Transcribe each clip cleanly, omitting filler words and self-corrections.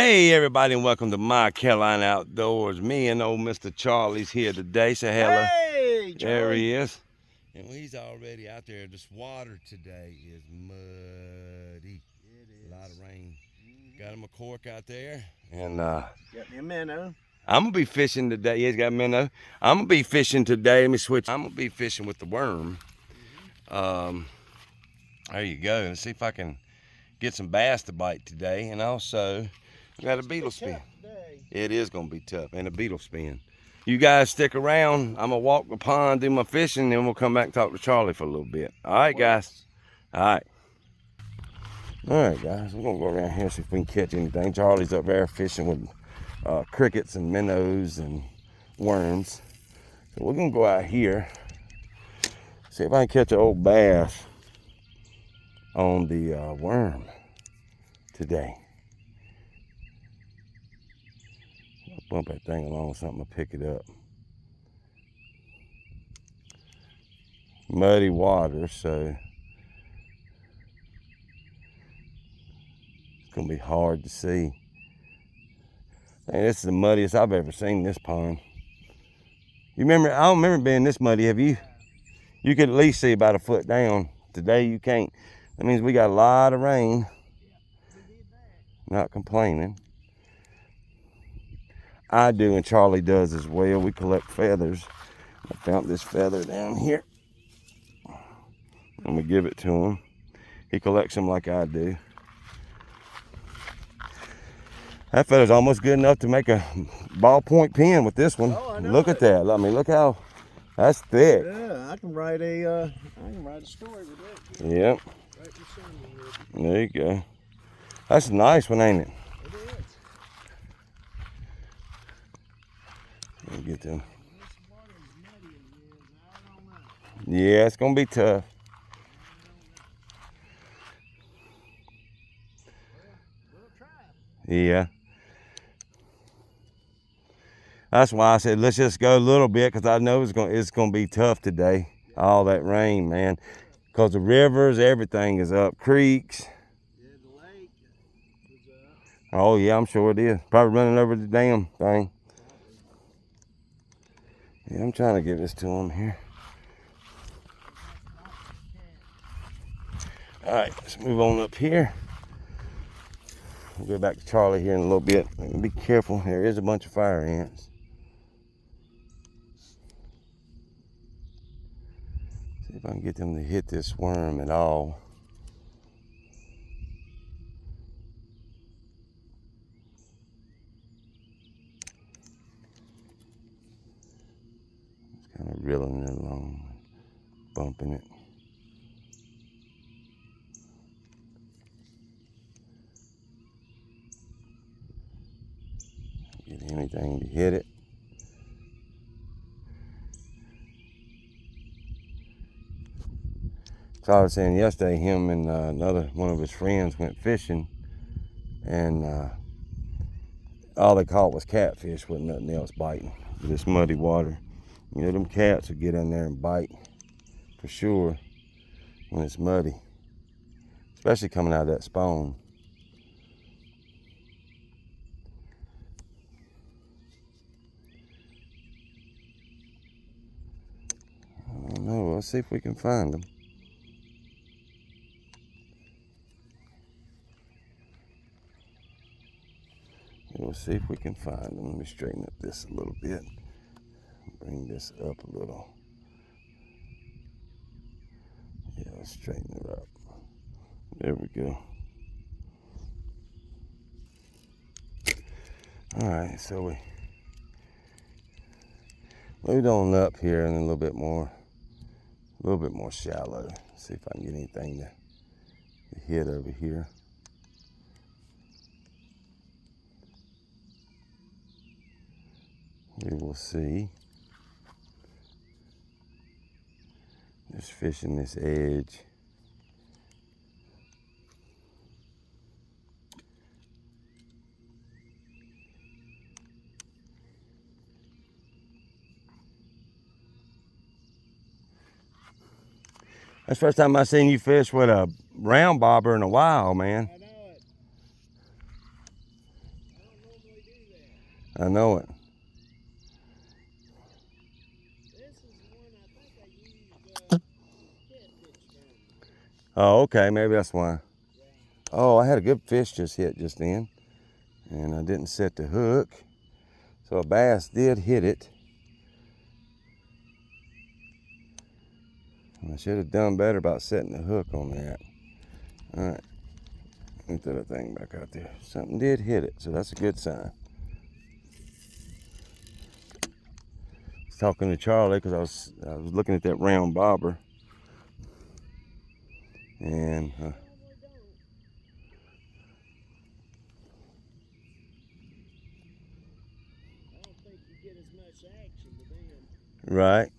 Hey everybody, and welcome to My Carolina Outdoors. Me and old Mr. Charlie's here today. Say hello. Hey, Charlie. There he is. And he's already out there. This water today is muddy. It is. A lot of rain. Got him a cork out there. And got me a minnow. I'm gonna be fishing today. Yeah, he's got a minnow. I'm gonna be fishing today. Let me switch. I'm gonna be fishing with the worm. There you go. Let's see if I can get some bass to bite today. And also I got a Beetlespin. It is gonna be tough, and a Beetlespin. You guys stick around. I'm gonna walk the pond, do my fishing, then we'll come back and talk to Charlie for a little bit. All right, guys. All right. All right, guys. We're gonna go around here see if we can catch anything. Charlie's up there fishing with crickets and minnows and worms. So we're gonna go out here, see if I can catch an old bass on the worm today. Bump that thing along something to pick it up. Muddy water, so it's gonna be hard to see. Man, this is the muddiest I've ever seen this pond. You remember? I don't remember being this muddy. Have you? You could at least see about a foot down. Today you can't. That means we got a lot of rain. Not complaining. I do, and Charlie does as well. We collect feathers. I found this feather down here. I'm gonna give it to him. He collects them like I do. That feather's almost good enough to make a ballpoint pen with this one. Oh, I know. Look at that. I mean, look how that's thick. Yeah, I can write a story with that. Yep. Right. There you go. That's a nice one, ain't it? It is. Let me get them. Yeah, it's gonna be tough. We'll try. Yeah. That's why I said let's just go a little bit, because I know it's gonna be tough today. All that rain, man. Because the rivers, everything is up. Creeks. Yeah, the lake is up. Oh yeah, I'm sure it is. Probably running over the damn thing. Yeah, I'm trying to get this to him here. All right, let's move on up here. We'll go back to Charlie here in a little bit. Be careful. There is a bunch of fire ants. See if I can get them to hit this worm at all. Just kind of reeling it along, bumping it. Get anything to hit it. So I was saying yesterday, him and another one of his friends went fishing, and all they caught was catfish with nothing else biting. This muddy water. You know, them cats will get in there and bite for sure when it's muddy, especially coming out of that spawn. I don't know. Let's see if we can find them. We'll see if we can find them. Let me straighten up this a little bit. Bring this up a little. Yeah, let's straighten it up. There we go. All right, so we moved on up here and a little bit more shallow. See if I can get anything to hit over here. We will see. Just fishing this edge. That's the first time I seen you fish with a round bobber in a while, man. I know it. I know it. This is the one I think I used catfish tournament. Oh, okay, maybe that's why. Yeah. Oh, I had a good fish just hit just then, and I didn't set the hook, so a bass did hit it. I should have done better about setting the hook on that. All right, let me throw that thing back out there. Something did hit it, so that's a good sign. I was talking to Charlie because I was looking at that round bobber, and Probably don't. I don't think you get as much action with them. right.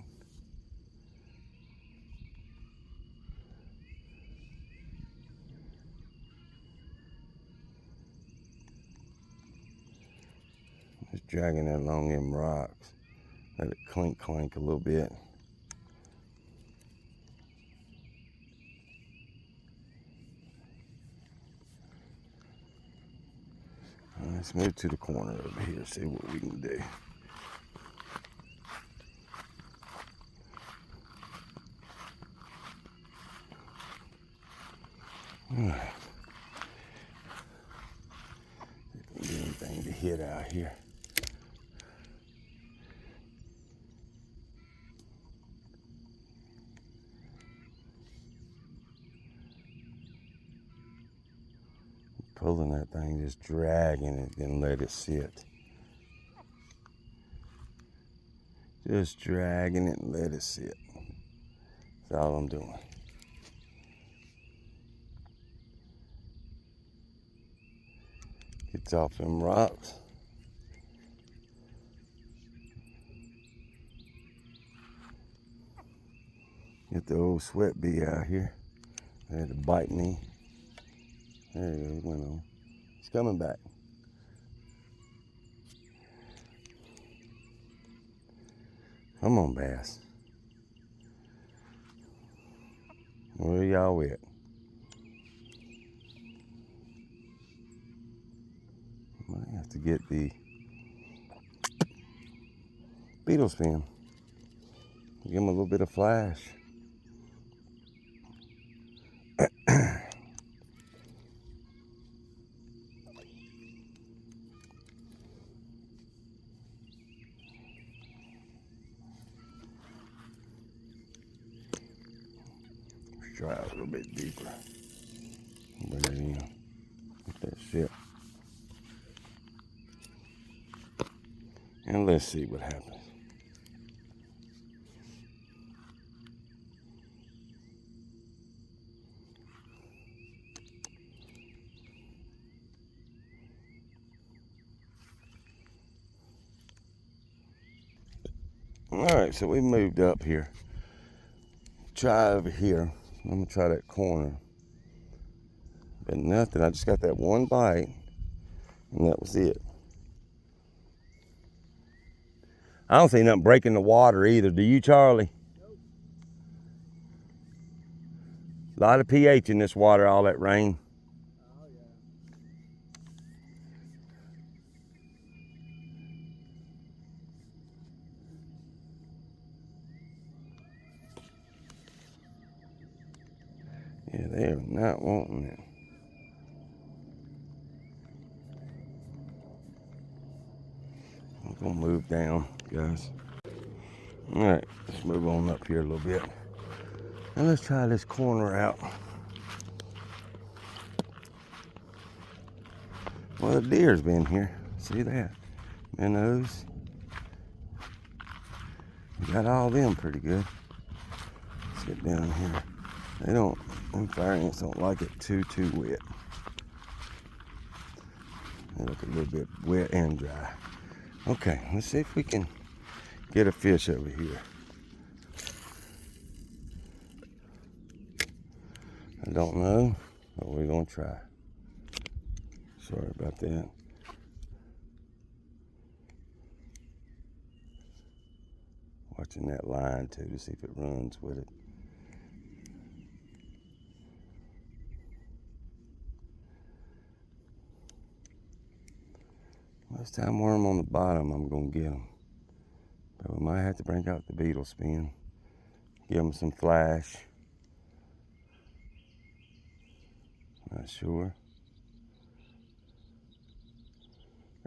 Just dragging that along them rocks. Let it clink clank a little bit. Let's move to the corner over here, see what we can do. All right. If we can get anything to hit out here. Pulling that thing, just dragging it, then let it sit. Just dragging it and let it sit. That's all I'm doing. Gets off them rocks. Get the old sweat bee out here. They had to bite me. There he goes, went on. He's coming back. Come on, bass. Where y'all at? Might have to get the Beetlespin. Give him a little bit of flash. Let's try it a little bit deeper. Bring it in. Get that shit. And let's see what happens. All right, so we moved up here. Try over here. I'm gonna try that corner. But nothing, I just got that one bite, and that was it. I don't see nothing breaking the water either. Do you, Charlie? Nope. A lot of pH in this water, all that rain. Oh, yeah. Yeah, they are not wanting it. I'm gonna move down, guys. All right, let's move on up here a little bit. And let's try this corner out. Well, the deer's been here. See that? Minnows. We got all them pretty good. Let's get down here. Them fire ants don't like it too wet. They look a little bit wet and dry. Okay, let's see if we can get a fish over here. I don't know, but we're gonna try. Sorry about that. Watching that line too to see if it runs with it. This time worm on the bottom, I'm gonna get them. But we might have to bring out the Beetlespin. Give them some flash. Not sure.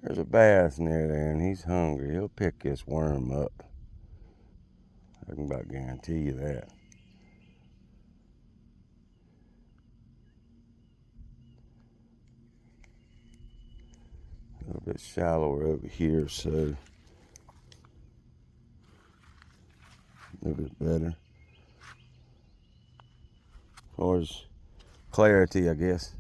There's a bass near there and he's hungry. He'll pick this worm up. I can about guarantee you that. A little bit shallower over here, so a little bit better. As far as clarity, I guess.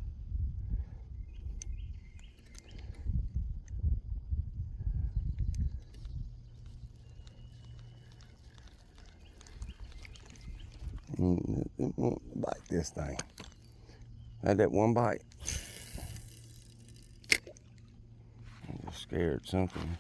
It won't bite this thing. Had that one bite. I'm just scared something.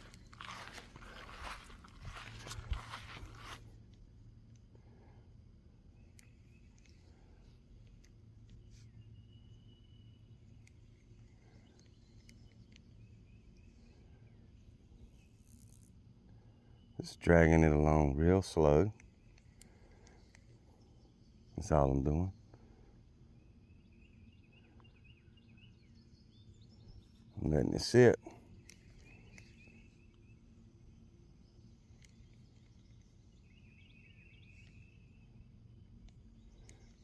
Just dragging it along real slow. That's all I'm doing. I'm letting it sit.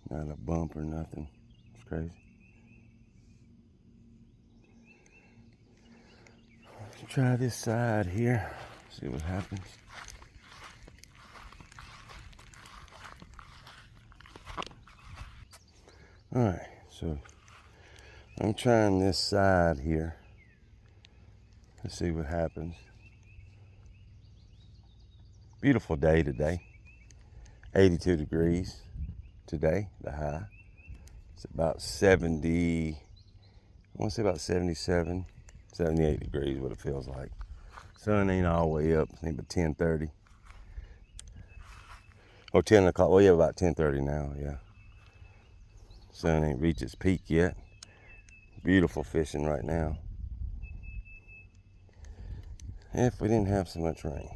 Not a bump or nothing. It's crazy. Let's try this side here. See what happens. Alright, so I'm trying this side here. Let's see what happens. Beautiful day today. 82 degrees today, the high. It's about 70, I want to say about 77, 78 degrees, what it feels like. Sun ain't all the way up, I think about 10:30. Or 10 o'clock, well yeah, about 10:30 now, yeah. Sun ain't reached its peak yet. Beautiful fishing right now. If we didn't have so much rain.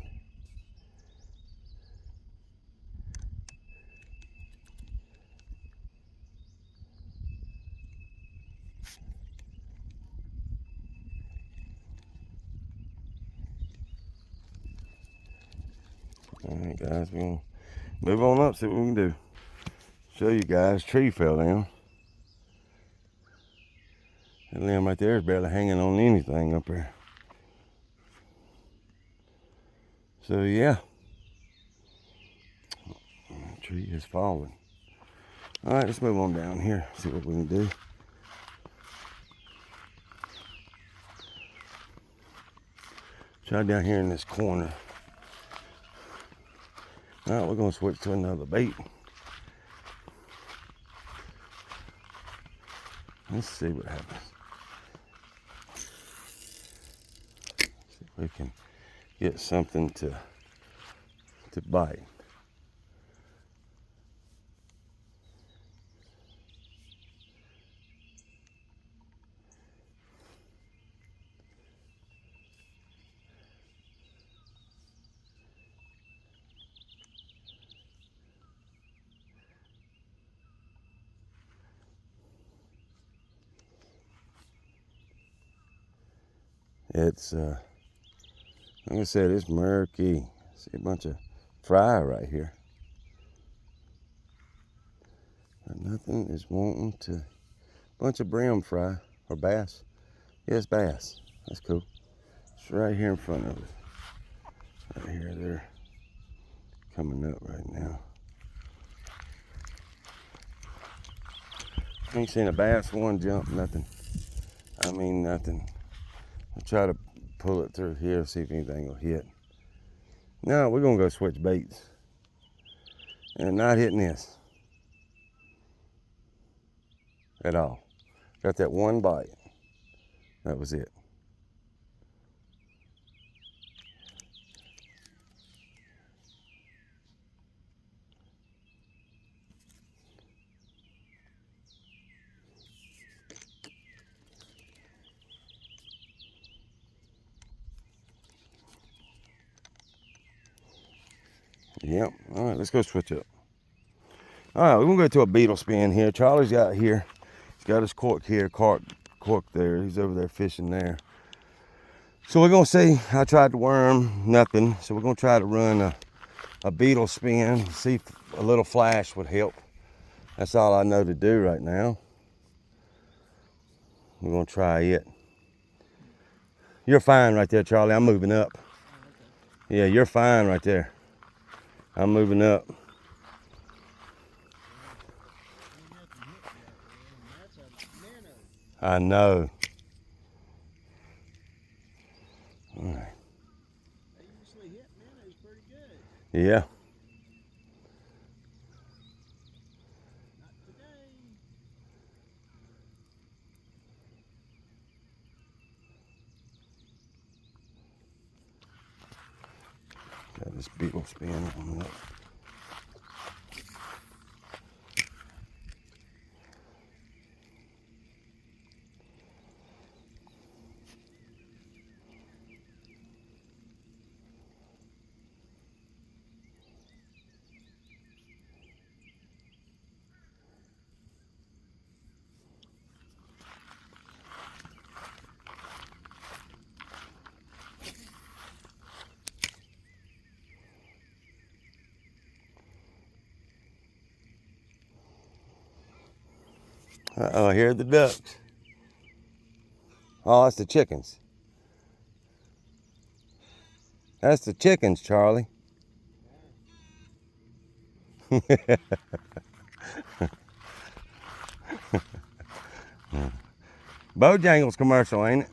Alright guys, we're gonna move on up, see what we can do. Show you guys, tree fell down. That limb right there is barely hanging on anything up there. So yeah, the tree has fallen. Alright, let's move on down here, see what we can do. Try down here in this corner. Alright, we're gonna switch to another bait. Let's see what happens. See if we can get something to bite. It's like I said, it's murky. See a bunch of fry right here. But nothing is wanting to. Bunch of brim fry or bass. Yes, bass. That's cool. It's right here in front of us. Right here, they're coming up right now. Ain't seen a bass one jump, nothing. I mean nothing. I'll try to pull it through here, see if anything will hit. No, we're gonna go switch baits. And not hitting this. At all. Got that one bite. That was it. Yep. All right, let's go switch up. All right, we're gonna go to a beetle spin here. Charlie's got here. He's got his cork here, cork there. He's over there fishing there. So we're gonna see. I tried to worm, nothing. So we're gonna try to run a beetle spin, see if a little flash would help. That's all I know to do right now. We're gonna try it. You're fine right there, Charlie. I'm moving up. Yeah, you're fine right there. I'm moving up. That's a minnow. I know. All right. They usually hit minnows pretty good. Yeah. Not today. Got this beetle spin on it. Uh-oh, here are the ducks. Oh, that's the chickens. That's the chickens, Charlie. Bojangles commercial, ain't it?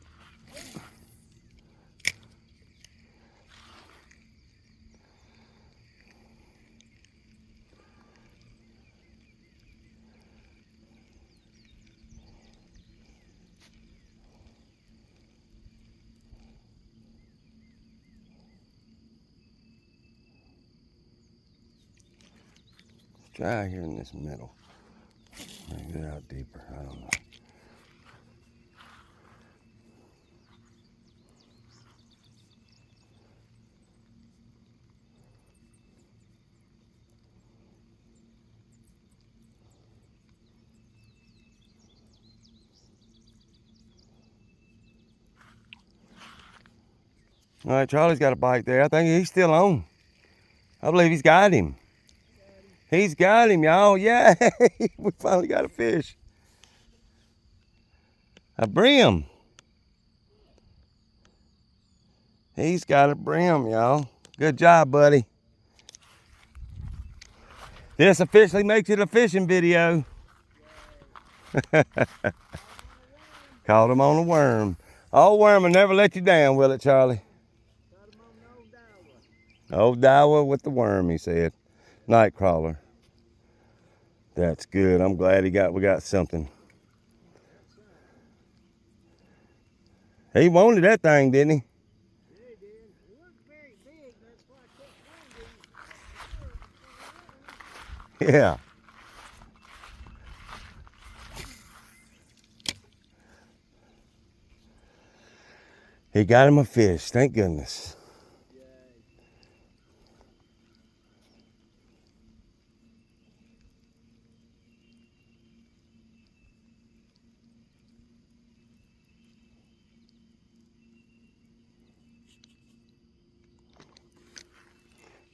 Let's try here in this middle. Maybe get out deeper. I don't know. All right, Charlie's got a bite there. I think he's still on. I believe he's got him. He's got him, y'all. Yeah, we finally got a fish. A brim. He's got a brim, y'all. Good job, buddy. This officially makes it a fishing video. Caught him on a worm. Old worm will never let you down, will it, Charlie? Got him on the old Old dowel. Daiwa with the worm, he said. Night crawler. That's good. I'm glad we got something. He wanted that thing, didn't he? Yeah, he did. It looked very big. That's why I kept wondering. Yeah. He got him a fish, thank goodness.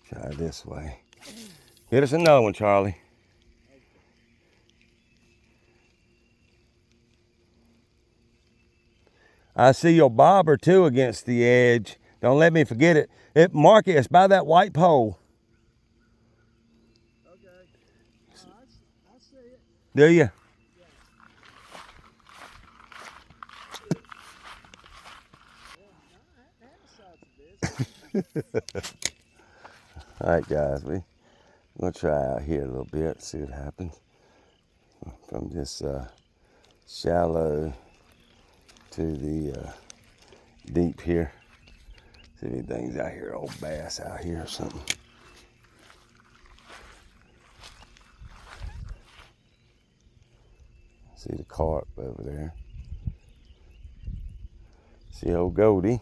Try this way. Get us another one, Charlie. I see your bobber too against the edge. Don't let me forget it. Marcus, by that white pole. Okay. I see it. Do you? All right, guys, we're gonna try out here a little bit, see what happens. From this shallow to the deep here. See if anything's out here, old bass out here or something. See the carp over there. See old Goldie.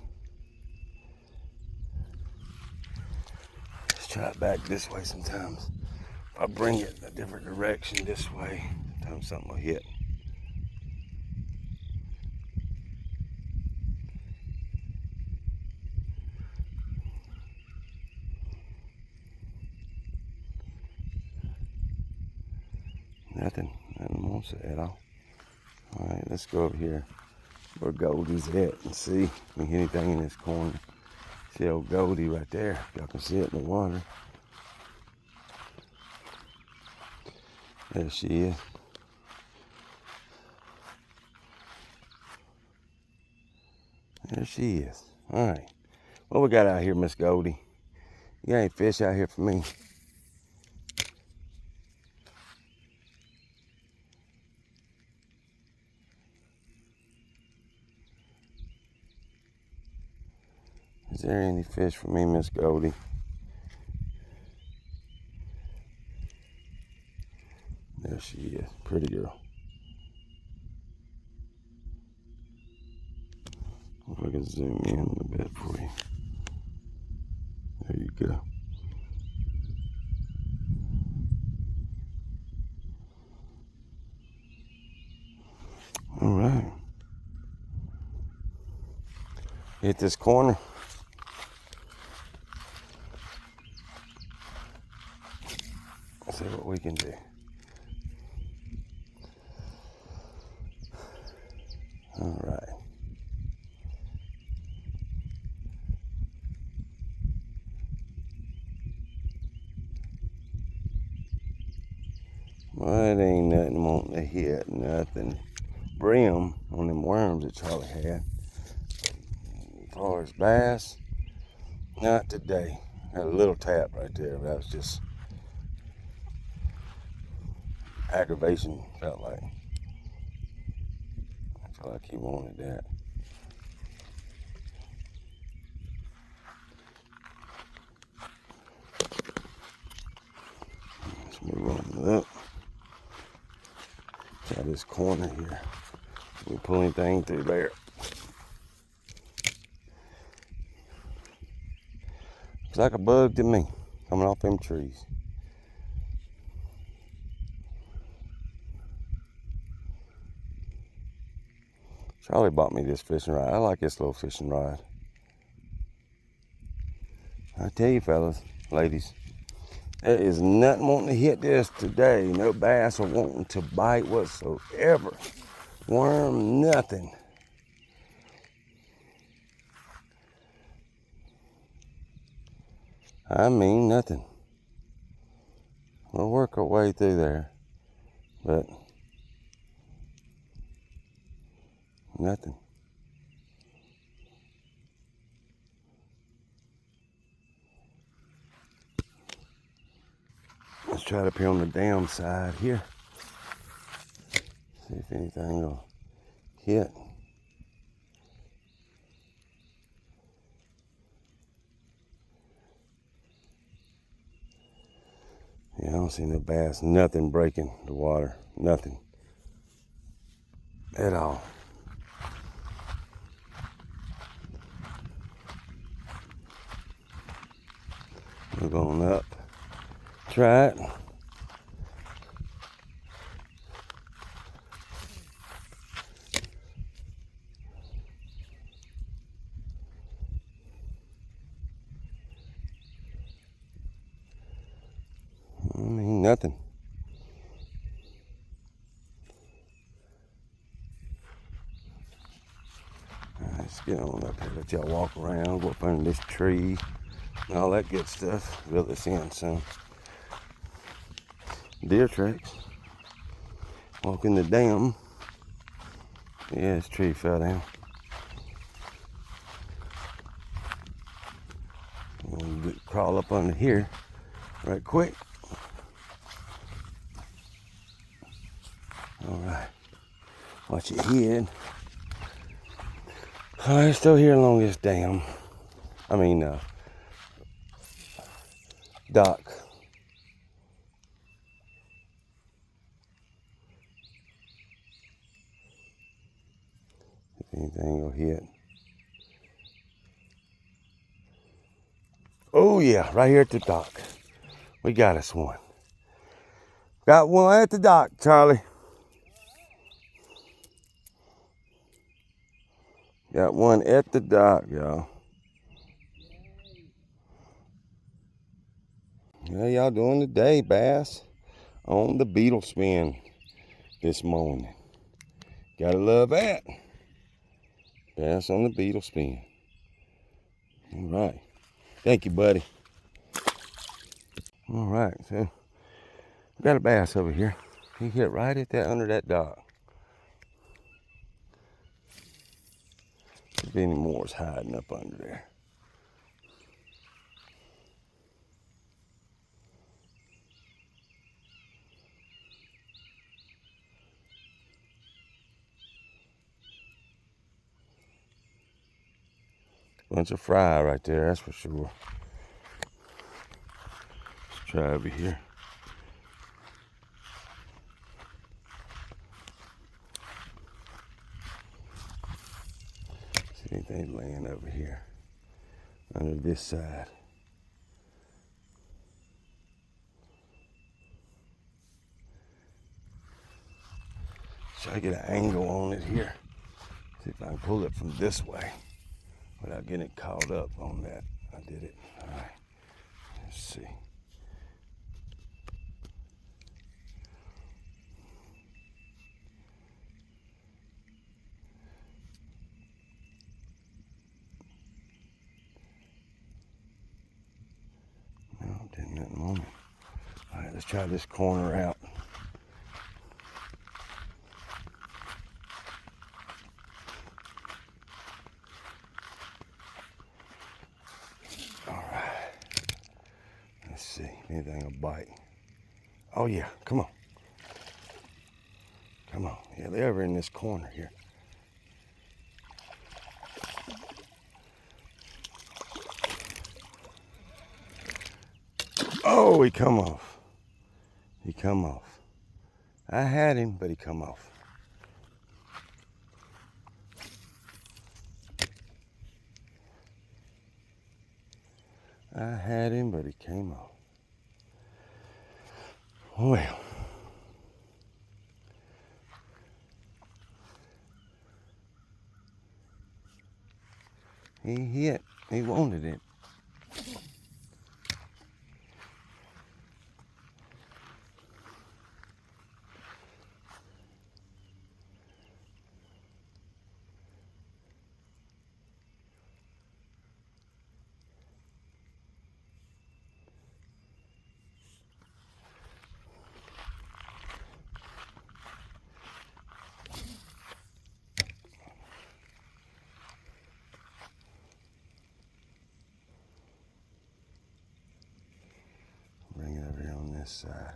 try it back this way sometimes. If I bring it a different direction this way, sometimes something will hit. Nothing wants it at all. All right, let's go over here where Goldie's at and see if we get anything in this corner. See old Goldie right there. Y'all can see it in the water. There she is. There she is. All right. What we got out here, Miss Goldie? You got any fish out here for me? Is there any fish for me, Miss Goldie? There she is. Pretty girl. If I can zoom in a little bit for you. There you go. All right. Hit this corner. Let's see what we can do. All right. Well, it ain't nothing wanting to hit, nothing. Brim on them worms that Charlie had. As far as bass, not today. Had a little tap right there, but that was just aggravation, felt like. I felt like he wanted that. Let's move on up. Try this corner here. We pull anything through there. It's like a bug to me, coming off them trees. Charlie bought me this fishing rod. I like this little fishing rod. I tell you, fellas, ladies, there is nothing wanting to hit this today. No bass are wanting to bite whatsoever. Worm, nothing. I mean, nothing. We'll work our way through there, but nothing. Let's try it up here on the dam side here. See if anything will hit. Yeah, I don't see no bass, nothing breaking the water, nothing at all. Move on up, try it. I mean, nothing. Let's get on up here, let y'all walk around, go up under this tree, and all that good stuff. Reel this in some. Deer tracks. Walking the dam. Yeah, this tree fell down. We'll crawl up under here right quick. All right. Watch it hid. All right, still here along this dam. Dock. If anything will hit. Oh yeah, right here at the dock. We got us one. Got one at the dock, Charlie. Got one at the dock, y'all. How y'all doing today, bass? On the Beetlespin this morning. Gotta love that. Bass on the Beetlespin. All right. Thank you, buddy. All right, so we got a bass over here. He hit right at that under that dock. If any more is hiding up under there. Bunch of fry right there, that's for sure. Let's try over here. See anything laying over here under this side. Try to get an angle on it here. See if I can pull it from this way without getting it caught up on that. I did it. All right. Let's see. No, didn't nothing on it. All right, let's try this corner out. Let's see, anything will bite. Oh yeah, come on. Come on. Yeah, they're over in this corner here. Oh, he come off. He come off. I had him, but he come off. I had him, but he came off. Well. He hit. He wanted it. Bring it over here on this side.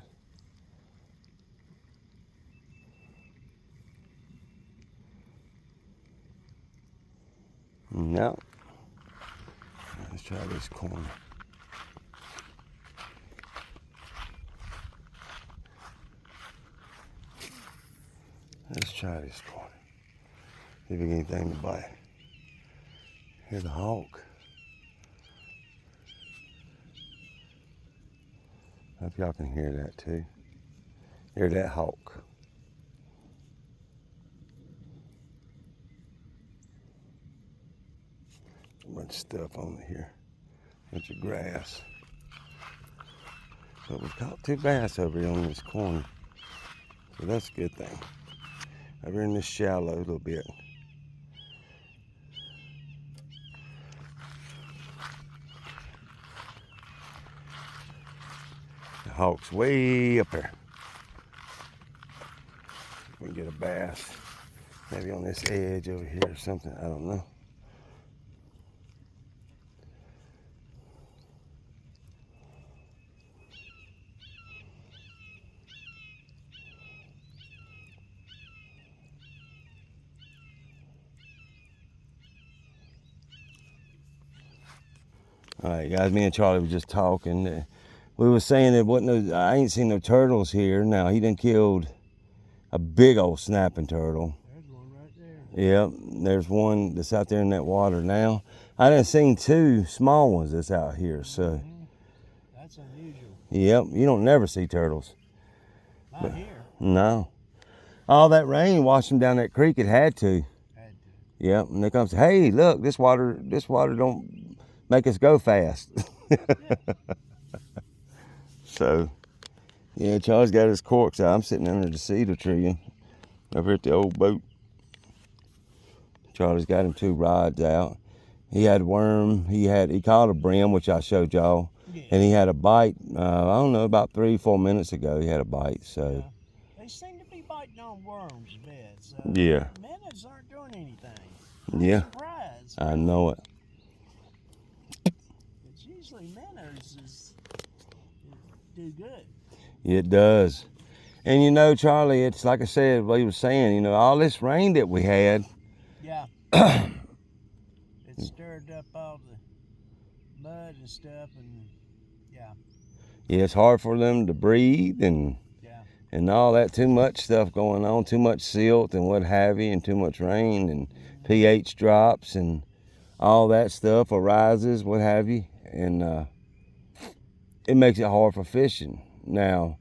No. Let's try this corner. Let's try this corner. See if we get anything to bite. Here's the hawk. Hope y'all can hear that too. Hear that hawk. A bunch of stuff on here. Bunch of grass. But we've caught two bass over here on this corner. So that's a good thing. Over in this shallow a little bit. The hawk's way up there. We can get a bass. Maybe on this edge over here or something. I don't know. All right, guys, me and Charlie were just talking. We were saying there wasn't no, I ain't seen no turtles here. Now, he done killed a big old snapping turtle. There's one right there. Yep, there's one that's out there in that water now. I done seen two small ones that's out here, so Yep, you don't never see turtles. Not here. No. All that rain washed them down that creek. It had to. Had to. Yep, and they comes, hey, look, this water don't make us go fast. So, yeah, Charles got his corks out. I'm sitting under the cedar tree over here at the old boat. Charlie's got him 2 rods out. He had worm. He caught a brim, which I showed y'all, Yeah. and he had a bite. I don't know, about 3-4 minutes ago, he had a bite. So They seem to be biting on worms a bit. So yeah, minnows aren't doing anything. yeah, Surprise. I know it. It's usually minnows do good. It does. And you know, Charlie, it's like I said, what he was saying. You know, all this rain that we had. Yeah. It stirred up all the mud and stuff, and yeah. Yeah, it's hard for them to breathe and all that. Too much stuff going on, too much silt and what have you, and too much rain and pH drops and all that stuff arises, what have you, and it makes it hard for fishing. Now,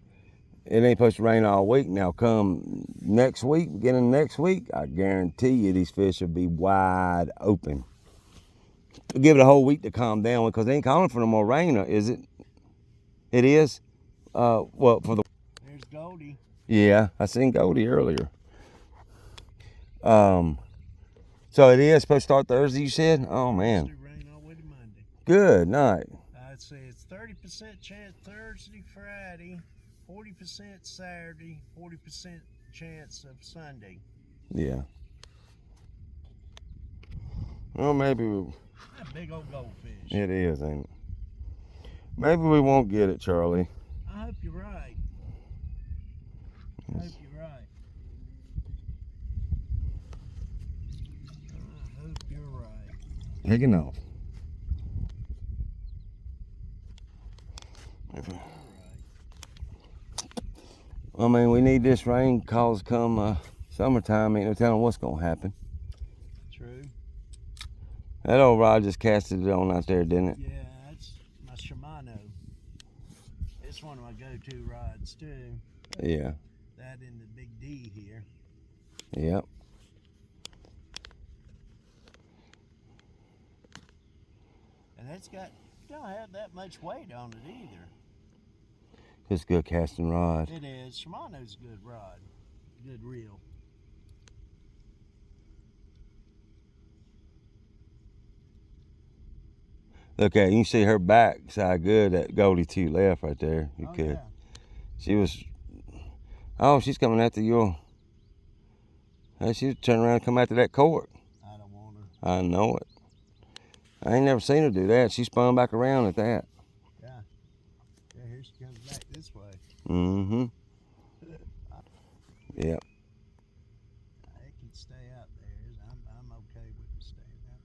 it ain't supposed to rain all week. Now, come next week, beginning of next week, I guarantee you these fish will be wide open. Give it a whole week to calm down because they ain't calling for no more rain, is it? It is? Well, for the... There's Goldie. Yeah, I seen Goldie earlier. So it is supposed to start Thursday, you said? Oh, man. It's rain all the way to Monday. Good night. I'd say it's 30% chance Thursday, Friday, 40% Saturday, 40% chance of Sunday. Yeah. Well, maybe That big old goldfish. it is, ain't it? Maybe we won't get it, Charlie. I hope you're right. I hope you're right. I hope you're right. Taking off. I mean, we need this rain cause come summertime, ain't no telling what's gonna happen. True. That old rod just casted it on out there, didn't it? Yeah, that's my Shimano. It's one of my go-to rods too. Yeah. That and the big D here. Yep. And it's don't have that much weight on it either. It's a good casting rod. It is. Shimano's a good rod. Good reel. Look at it, you can see her back side good at Goldie to your left right there. You could. Yeah. She was, oh, she's coming after your, she's turning around and come after that cork. I don't want her. I know it. I ain't never seen her do that. She spun back around at that. Yeah. Yeah, here she comes back this way. Mm-hmm. Yep. It can stay out there. I'm okay with it staying out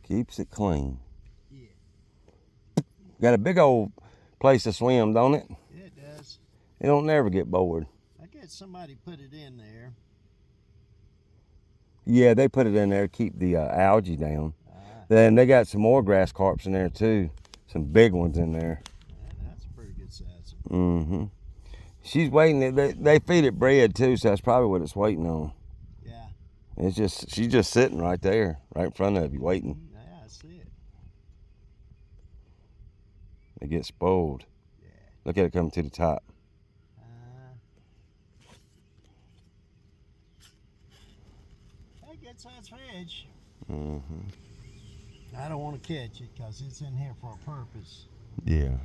there. Keeps it clean. Yeah. Got a big old place to swim, don't it? It does. It don't never get bored. I guess somebody put it in there. Yeah, they put it in there to keep the algae down. Then they got some more grass carps in there too. Some big ones in there. That's a pretty good size. Mm-hmm. She's waiting. They feed it bread too, so that's probably what it's waiting on. Yeah. It's just, she's just sitting right there, right in front of you, waiting. Yeah, I see it. They get spoiled. Yeah. Look at it coming to the top. That gets size fish. Mm-hmm. I don't want to catch it because it's in here for a purpose. Yeah.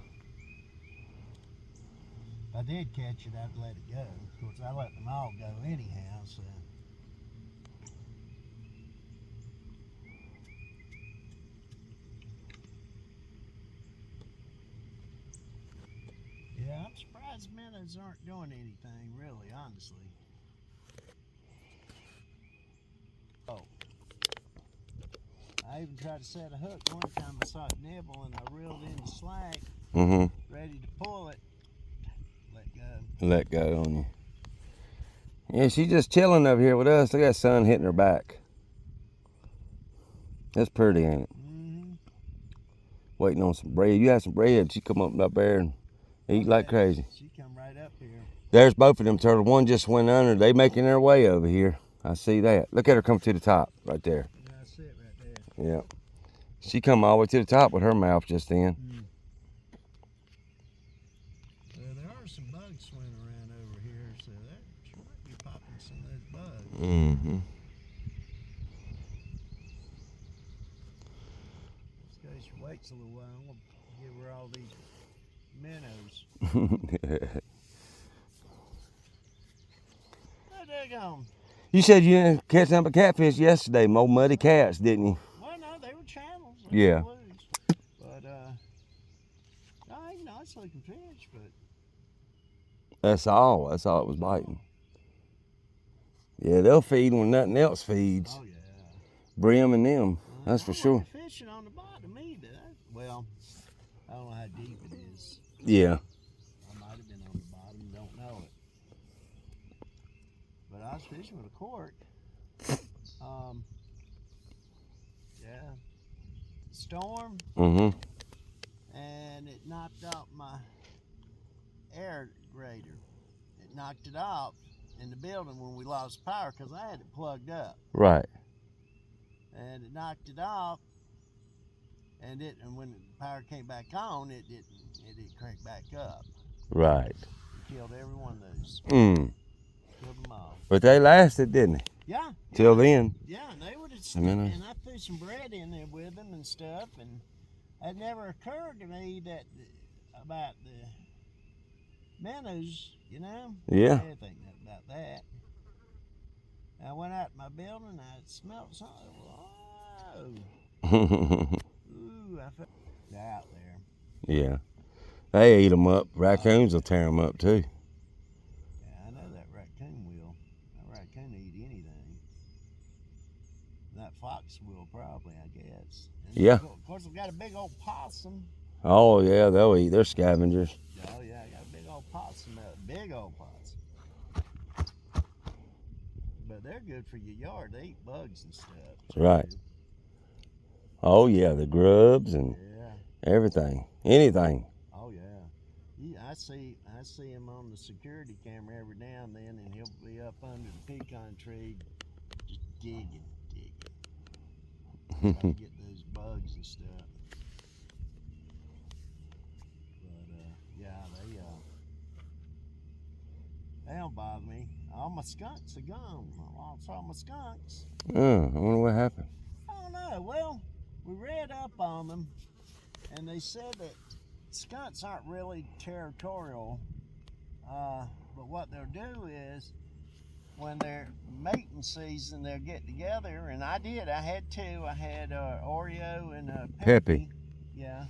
If I did catch it, I'd let it go. Of course, I let them all go anyhow, so. Yeah, I'm surprised minnows aren't doing anything, really, honestly. Oh. I even tried to set a hook one time. I saw it nibble and I reeled in the slack, ready to pull it. Let go. Let go on you. Yeah, she's just chilling over here with us. Look at that sun hitting her back. That's pretty, ain't it? Mm-hmm. waiting on some bread. You have some bread. She come up there and eat like crazy. She come right up here. There's both of them turtles. One just went under. They making their way over here. I see that. Look at her come to the top right there. Yeah, that's it right there. Yeah. She come all the way to the top with her mouth just in. There are some bugs swimming around over here, so that she might be popping some of those bugs. Mm-hmm. Let's go. She waits a little while. I'm gonna give her all these minnows. Where'd they go? You said you didn't catch nothing but catfish yesterday. More muddy cats, didn't you? Well, no, they were channels. Yeah. But nice looking fish, but That's all. That's all it was biting. Yeah, they'll feed when nothing else feeds. oh yeah. Brim and them. That's for sure. Fishing on the bottom either. Well, I don't know how deep it is. Yeah. I might have been on the bottom, don't know it. But I was fishing with a cork. Yeah. Storm, Mm-hmm. and it knocked out my air grader. It knocked it off in the building when we lost power because I had it plugged up. Right. And it knocked it off, and when the power came back on, it didn't crank back up. Right. It killed every one of those. Mm. Killed them all. But they lasted, didn't they? Yeah. Till then. Yeah, and they would have. Minnows. And I threw some bread in there with them and stuff, and it never occurred to me about the minnows, you know. Yeah. I didn't think nothing about that. I went out to my building and I smelled something. Whoa. Ooh, I felt they're out there. Yeah. They eat them up. Raccoons will tear them up too. Yeah, I know that raccoon will. That raccoon will eat anything. That fox will probably, I guess. And Yeah. Of course, we've got a big old possum. Oh yeah, they'll eat. They're scavengers. Oh yeah, I got a big old possum. Big old possum. But they're good for your yard. They eat bugs and stuff. Right. Oh yeah, the grubs and Yeah. everything. Anything. Oh yeah. I see him on the security camera every now and then, and he'll be up under the pecan tree, just digging. Trying to get those bugs and stuff. But yeah, they don't bother me. All my skunks are gone. I lost all my skunks. I wonder what happened. I don't know. Well, we read up on them, and they said that skunks aren't really territorial, but what they'll do is when they're mating season, they'll get together, and I did. I had two. I had Oreo and Peppy. Yeah,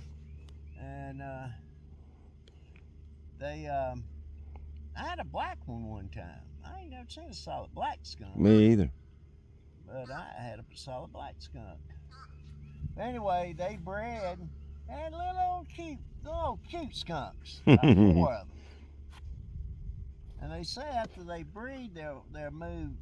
and they. I had a black one time. I ain't never seen a solid black skunk. Me either. But I had a solid black skunk. Anyway, they bred and little cute skunks. About 4 of them. And they say after they breed, they'll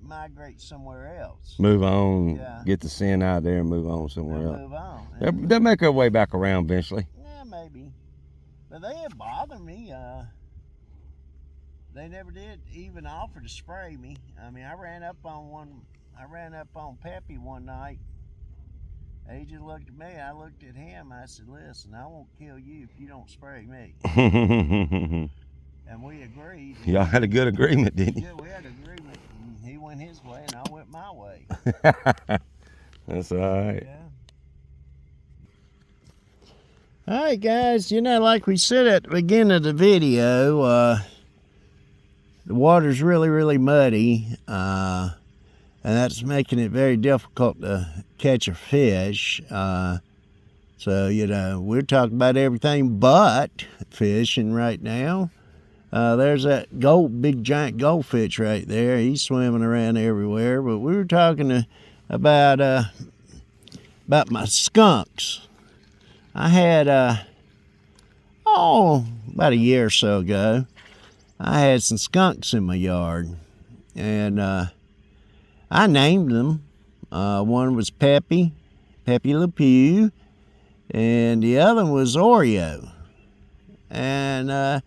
migrate somewhere else. Move on. Yeah. Get the sin out there and move on somewhere else. Move on. They'll make their way back around eventually. Yeah, maybe. But they didn't bother me. They never did even offer to spray me. I mean, I ran up on Peppy one night. He just looked at me. I looked at him. I said, "Listen, I won't kill you if you don't spray me." And we agreed. Y'all had a good agreement, didn't you? Yeah, we had an agreement. And he went his way, and I went my way. That's all right. Yeah. All right, guys. Like we said at the beginning of the video, the water's really, really muddy, and that's making it very difficult to catch a fish. So, we're talking about everything but fishing right now. There's that big giant goldfish right there. He's swimming around everywhere. But we were talking about my skunks. I had, about a year or so ago, I had some skunks in my yard. And I named them. One was Peppy Le Pew. and the other one was Oreo. And I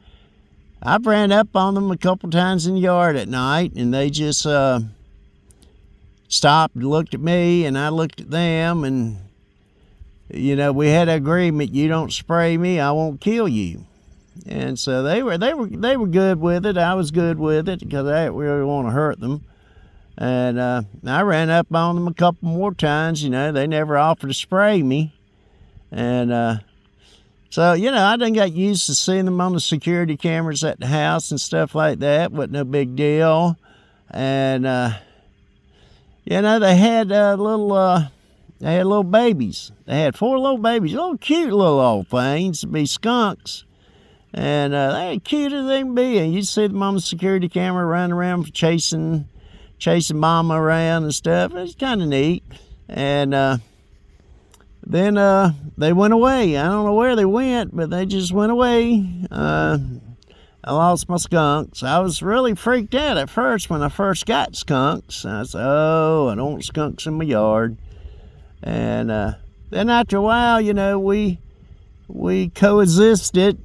ran up on them a couple times in the yard at night, and they just stopped and looked at me, and I looked at them, and you know, we had an agreement: you don't spray me, I won't kill you. And so they were good with it. I was good with it because I didn't really want to hurt them. And I ran up on them a couple more times. You know, they never offered to spray me. And so, you know, I done got used to seeing them on the security cameras at the house and stuff like that. Wasn't no big deal. And you know, they had little babies. They had 4 little babies, little cute little old things to be skunks. And they cute as they can be. And you'd see them on the security camera running around chasing mama around and stuff. It's kind of neat. And then they went away. I don't know where they went, but they just went away. I lost my skunks. I was really freaked out at first when I first got skunks. I said, oh, I don't want skunks in my yard. And then after a while, you know, we coexisted,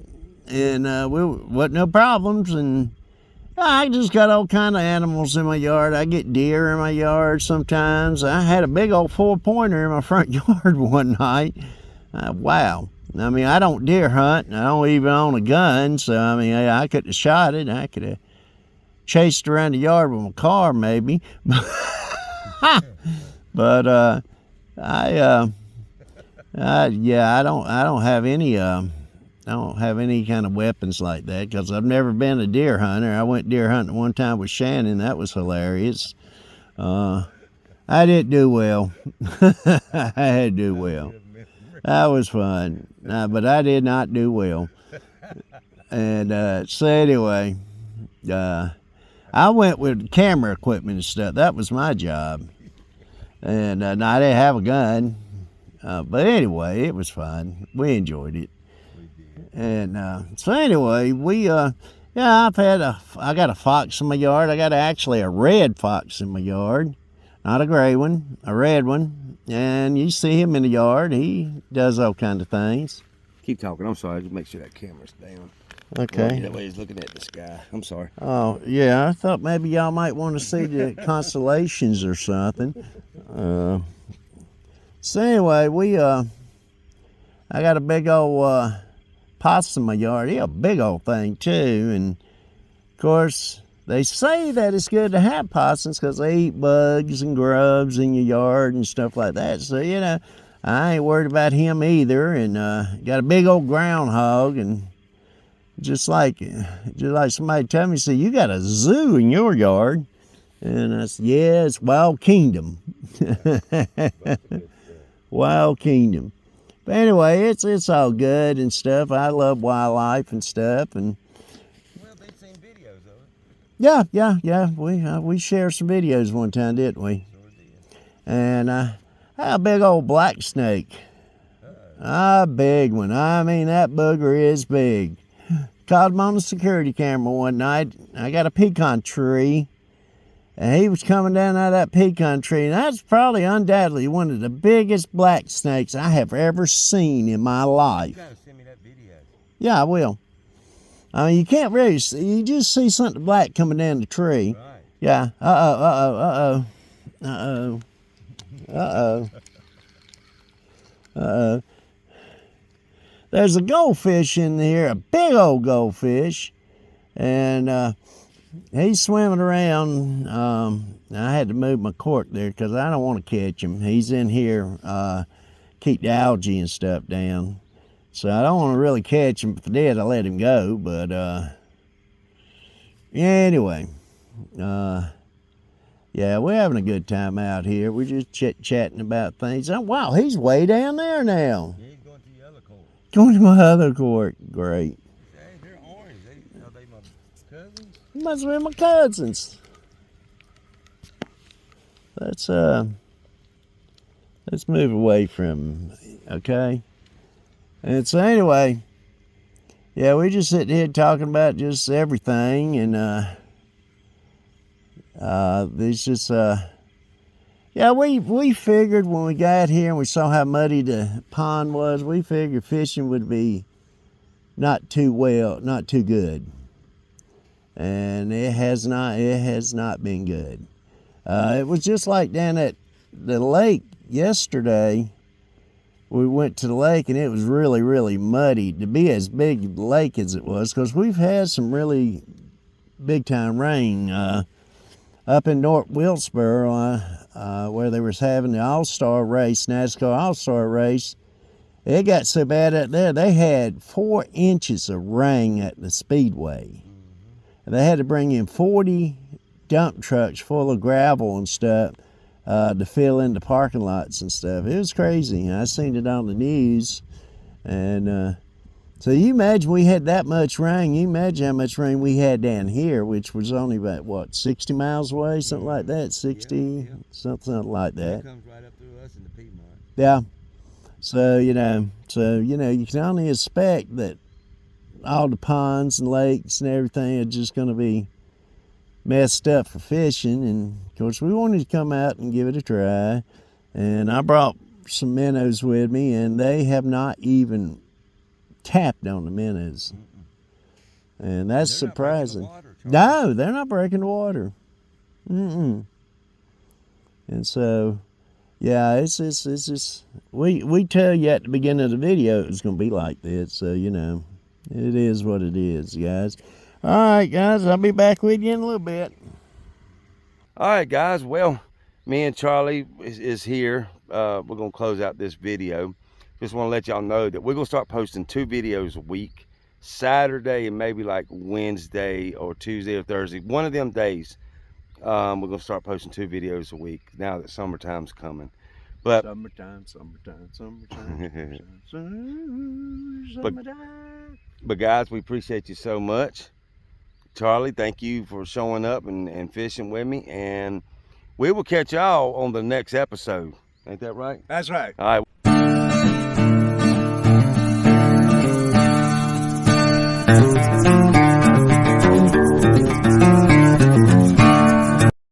and we wasn't no problems. And I just got all kind of animals in my yard. I get deer in my yard sometimes. I had a big old 4-pointer in my front yard one night. Wow. I mean, I don't deer hunt, and I don't even own a gun, so I mean, I could have shot it. I could have chased around the yard with my car, maybe. But I don't have any kind of weapons like that because I've never been a deer hunter. I went deer hunting one time with Shannon. That was hilarious. I didn't do well. I had to do well. That was fun, but I did not do well. And so anyway, I went with camera equipment and stuff. That was my job. And I didn't have a gun. But anyway, it was fun. We enjoyed it. And so anyway, I got a fox in my yard. I got actually a red fox in my yard. Not a gray one, a red one. And you see him in the yard. He does all kinds of things. Keep talking. I'm sorry. Just make sure that camera's down. Okay. Well, that way he's looking at the sky. I'm sorry. Oh, yeah. I thought maybe y'all might want to see the constellations or something. So anyway, I got a big old possum in my yard. He's a big old thing too. And of course, they say that it's good to have possums because they eat bugs and grubs in your yard and stuff like that. So, you know, I ain't worried about him either. And got a big old groundhog, and just like somebody told me, said, you got a zoo in your yard. And I said, yeah, it's Wild Kingdom. Wild Kingdom. But anyway, it's all good and stuff. I love wildlife and stuff. And well, they've seen videos of it. Yeah. We shared some videos one time, didn't we? Sure did. And I had a big old black snake. A big one. I mean, that booger is big. Caught him on the security camera one night. I got a pecan tree, and he was coming down out of that pecan tree, and that's probably undoubtedly one of the biggest black snakes I have ever seen in my life. You gotta send me that video. Yeah, I will. I mean, you can't really see, you just see something black coming down the tree. Right. Yeah. Uh-oh. There's a goldfish in here, a big old goldfish, and he's swimming around. I had to move my cork there because I don't want to catch him. He's in here, keep the algae and stuff down. So I don't want to really catch him. If I did, I'll let him go. But yeah, anyway, yeah, we're having a good time out here. We're just chit-chatting about things. Oh, wow, he's way down there now. Yeah, he's going to the other court. Going to my other court. Great. Hey, they're orange. Are they my cousins? Must be my cousins. Let's move away from, okay? And so anyway, yeah, we just sitting here talking about just everything, and there's just, you Yeah, we figured when we got here and we saw how muddy the pond was, we figured fishing would be not too good. And it has not been good. It was just like down at the lake yesterday. We went to the lake and it was really, really muddy to be as big a lake as it was, because we've had some really big time rain up in North Wilkesboro where they was having the All-Star race, NASCAR All-Star race. It got so bad up there, they had 4 inches of rain at the speedway. They had to bring in 40 dump trucks full of gravel and stuff to fill in the parking lots and stuff. It was crazy. I seen it on the news. And so you imagine we had that much rain. You imagine how much rain we had down here, which was only about, what, 60 miles away? Something like that, 60, something like that. It comes right up through us in the Piedmont. Yeah. So, you can only expect that all the ponds and lakes and everything are just going to be messed up for fishing. And of course we wanted to come out and give it a try, and I brought some minnows with me, and they have not even tapped on the minnows. And that's surprising. No, they're not breaking the water. And so yeah, it's just we tell you at the beginning of the video it was going to be like this, so it is what it is, guys. All right, guys, I'll be back with you in a little bit. All right, guys. Well, me and Charlie is here. We're going to close out this video. Just want to let y'all know that we're going to start posting 2 videos a week. Saturday and maybe like Wednesday or Tuesday or Thursday. One of them days, we're going to start posting 2 videos a week now that summertime's coming. But Summertime. But guys, we appreciate you so much. Charlie, thank you for showing up and fishing with me. And we will catch y'all on the next episode. Ain't that right? That's right. All right.